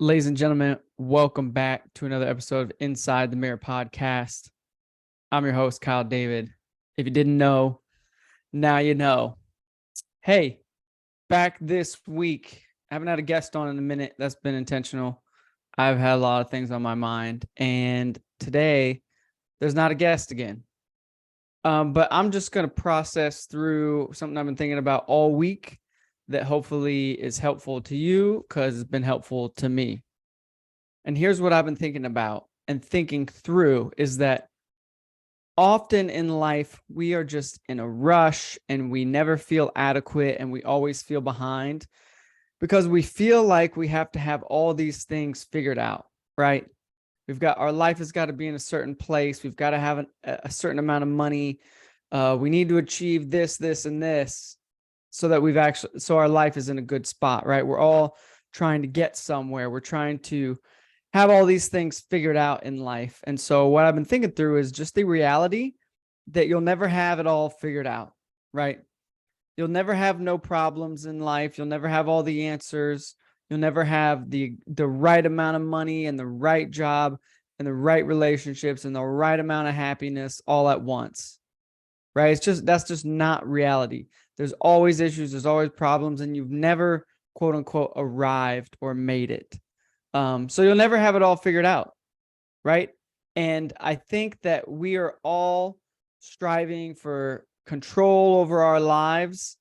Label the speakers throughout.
Speaker 1: Ladies and gentlemen, welcome back to another episode of Inside the Mirror podcast. I'm your host, Kyle David. If you didn't know, now you know. Hey, back this week. I haven't had a guest on in a minute. That's been intentional. I've had a lot of things on my mind. And today, there's not a guest again. But I'm just going to process through something I've been thinking about all week that hopefully is helpful to you because it's been helpful to me. And here's what I've been thinking about and thinking through is that often in life, we are just in a rush and we never feel adequate and we always feel behind because we feel like we have to have all these things figured out, right? We've got our life has got to be in a certain place. We've got to have a certain amount of money. We need to achieve this, this, and this so that so our life is in a good spot, right? We're all trying to get somewhere. We're trying to have all these things figured out in life. And so what I've been thinking through is just the reality that you'll never have it all figured out, right? You'll never have no problems in life. You'll never have all the answers. You'll never have the right amount of money and the right job and the right relationships and the right amount of happiness all at once, right? That's just not reality. There's always issues. There's always problems, and you've never, quote unquote, arrived or made it. So you'll never have it all figured out, right? And I think that we are all striving for control over our lives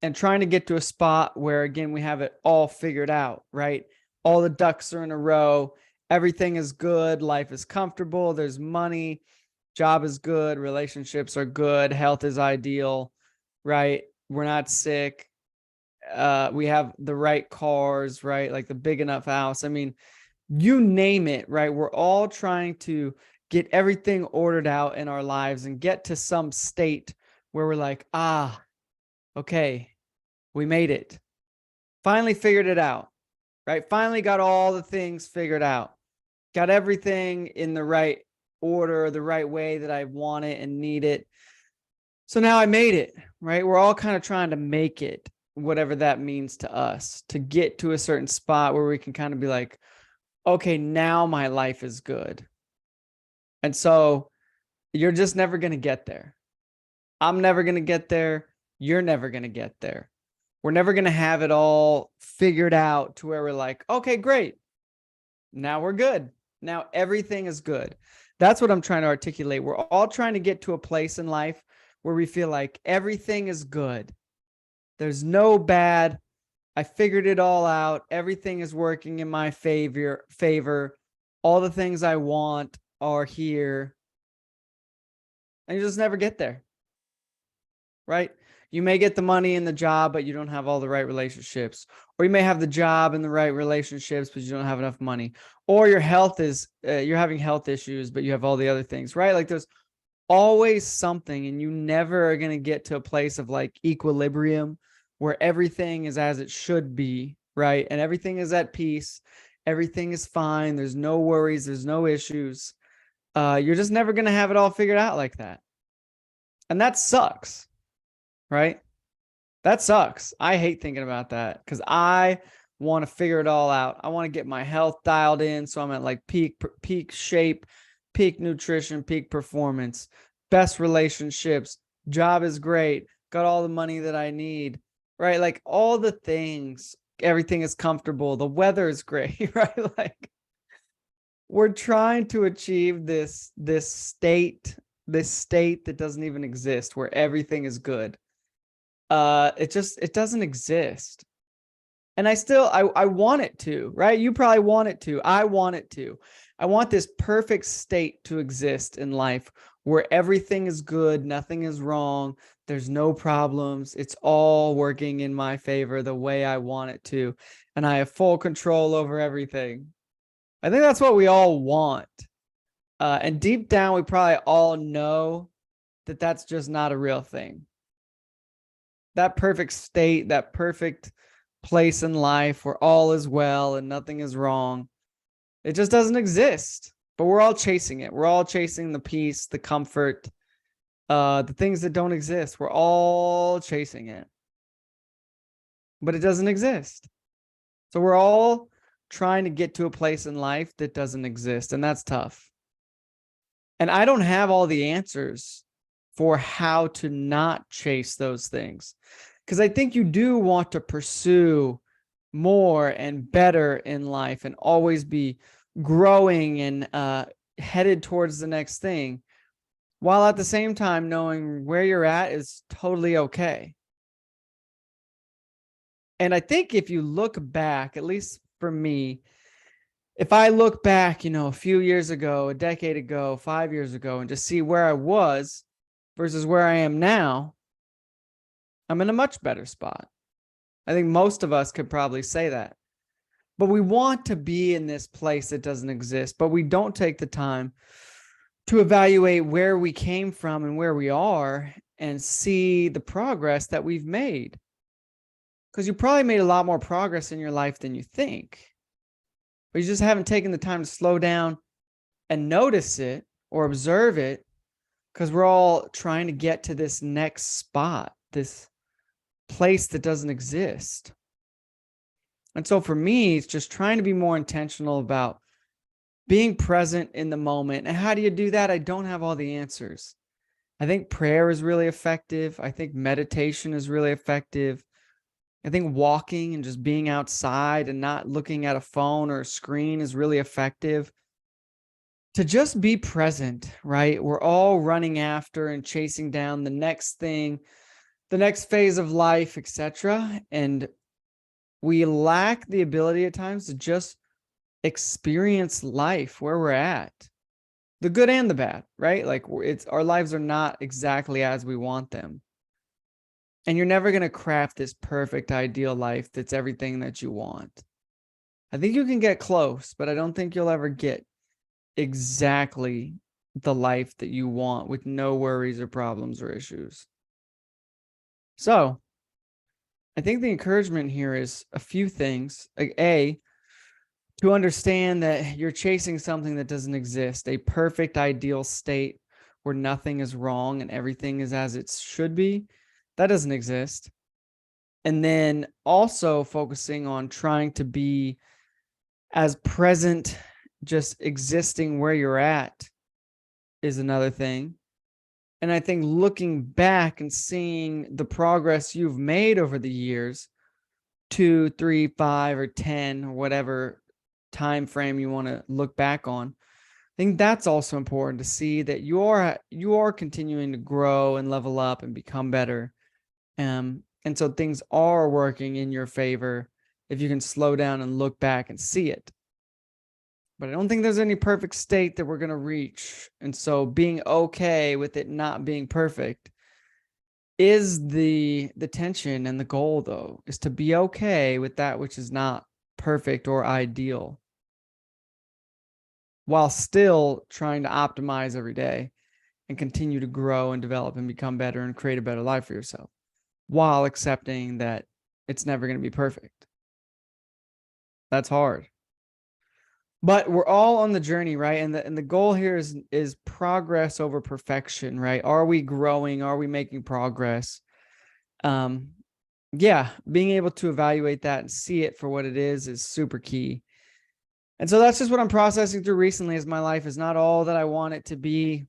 Speaker 1: and trying to get to a spot where, again, we have it all figured out, right? All the ducks are in a row. Everything is good. Life is comfortable. There's money. Job is good. Relationships are good. Health is ideal, right? We're not sick. We have the right cars, right? Like the big enough house. I mean, you name it, right? We're all trying to get everything ordered out in our lives and get to some state where we're like, okay, we made it. Finally figured it out, right? Finally got all the things figured out. Got everything in the right order, the right way that I want it and need it. So now I made it, right? We're all kind of trying to make it, whatever that means to us, to get to a certain spot where we can kind of be like, okay, now my life is good. And so you're just never going to get there. I'm never going to get there. You're never going to get there. We're never going to have it all figured out to where we're like, okay, great. Now we're good. Now everything is good. That's what I'm trying to articulate. We're all trying to get to a place in life where we feel like everything is good. There's no bad. I figured it all out. Everything is working in my favor. All the things I want are here. And you just never get there. Right? You may get the money and the job, but you don't have all the right relationships. Or you may have the job and the right relationships, but you don't have enough money. Or your health is, you're having health issues, but you have all the other things, right? Like there's always something, and you never are going to get to a place of like equilibrium where everything is as it should be, right? And everything is at peace. Everything is fine. There's no worries. There's no issues. You're just never going to have it all figured out like that. And that sucks, right? That sucks. I hate thinking about that because I want to figure it all out. I want to get my health dialed in so I'm at like peak shape, peak nutrition, peak performance, best relationships, job is great, got all the money that I need, right? Like all the things, everything is comfortable, the weather is great, right? Like we're trying to achieve this state that doesn't even exist where everything is good. It doesn't exist. And I want it to, right? You probably want it to. I want it to. I want this perfect state to exist in life where everything is good, nothing is wrong, there's no problems, it's all working in my favor the way I want it to, and I have full control over everything. I think that's what we all want. And deep down, we probably all know that that's just not a real thing. That perfect state, that perfect place in life where all is well and nothing is wrong, it just doesn't exist. But we're all chasing it. We're all chasing the peace, the comfort, the things that don't exist. We're all chasing it. But it doesn't exist. So we're all trying to get to a place in life that doesn't exist, and that's tough. And I don't have all the answers for how to not chase those things, because I think you do want to pursue more and better in life and always be growing and headed towards the next thing, while at the same time knowing where you're at is totally okay. And I think if you look back, at least for me, if I look back, a few years ago, a decade ago, 5 years ago, and just see where I was versus where I am now, I'm in a much better spot. I think most of us could probably say that. But we want to be in this place that doesn't exist, but we don't take the time to evaluate where we came from and where we are and see the progress that we've made. Because you probably made a lot more progress in your life than you think. But you just haven't taken the time to slow down and notice it or observe it, because we're all trying to get to this next spot, this place that doesn't exist. And so for me, it's just trying to be more intentional about being present in the moment. And how do you do that? I don't have all the answers. I think prayer is really effective. I think meditation is really effective. I think walking and just being outside and not looking at a phone or a screen is really effective. To just be present, right? We're all running after and chasing down the next thing, the next phase of life, etc. And we lack the ability at times to just experience life where we're at, the good and the bad, right? Like our lives are not exactly as we want them. And you're never going to craft this perfect ideal life that's everything that you want. I think you can get close, but I don't think you'll ever get exactly the life that you want with no worries or problems or issues. So I think the encouragement here is a few things. Like to understand that you're chasing something that doesn't exist, a perfect ideal state where nothing is wrong and everything is as it should be. That doesn't exist. And then also focusing on trying to be as present, just existing where you're at is another thing. And I think looking back and seeing the progress you've made over the years, 2, 3, 5, or 10, or whatever time frame you want to look back on, I think that's also important to see that you are continuing to grow and level up and become better. And so things are working in your favor if you can slow down and look back and see it. But I don't think there's any perfect state that we're going to reach. And so being okay with it not being perfect is the tension, and the goal, though, is to be okay with that which is not perfect or ideal, while still trying to optimize every day and continue to grow and develop and become better and create a better life for yourself, while accepting that it's never going to be perfect. That's hard. But we're all on the journey, right? And the goal here is progress over perfection, right? Are we growing? Are we making progress? Yeah, being able to evaluate that and see it for what it is super key. And so that's just what I'm processing through recently, as my life is not all that I want it to be.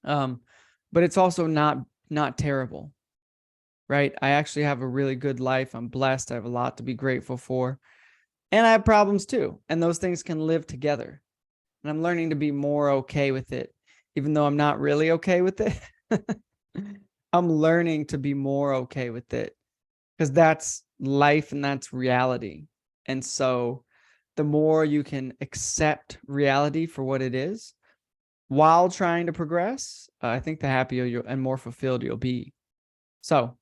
Speaker 1: But it's also not terrible, right? I actually have a really good life. I'm blessed. I have a lot to be grateful for. And I have problems too. And those things can live together. And I'm learning to be more okay with it, even though I'm not really okay with it. I'm learning to be more okay with it, because that's life and that's reality. And so the more you can accept reality for what it is while trying to progress, I think the happier and more fulfilled you'll be. So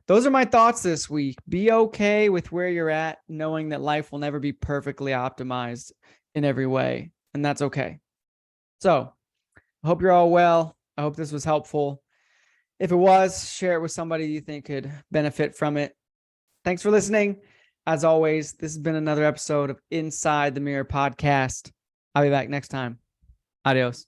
Speaker 1: those are my thoughts this week. Be okay with where you're at, knowing that life will never be perfectly optimized in every way, and that's okay. So I hope you're all well. I hope this was helpful. If it was, share it with somebody you think could benefit from it. Thanks for listening. As always, this has been another episode of Inside the Mirror podcast. I'll be back next time. Adios.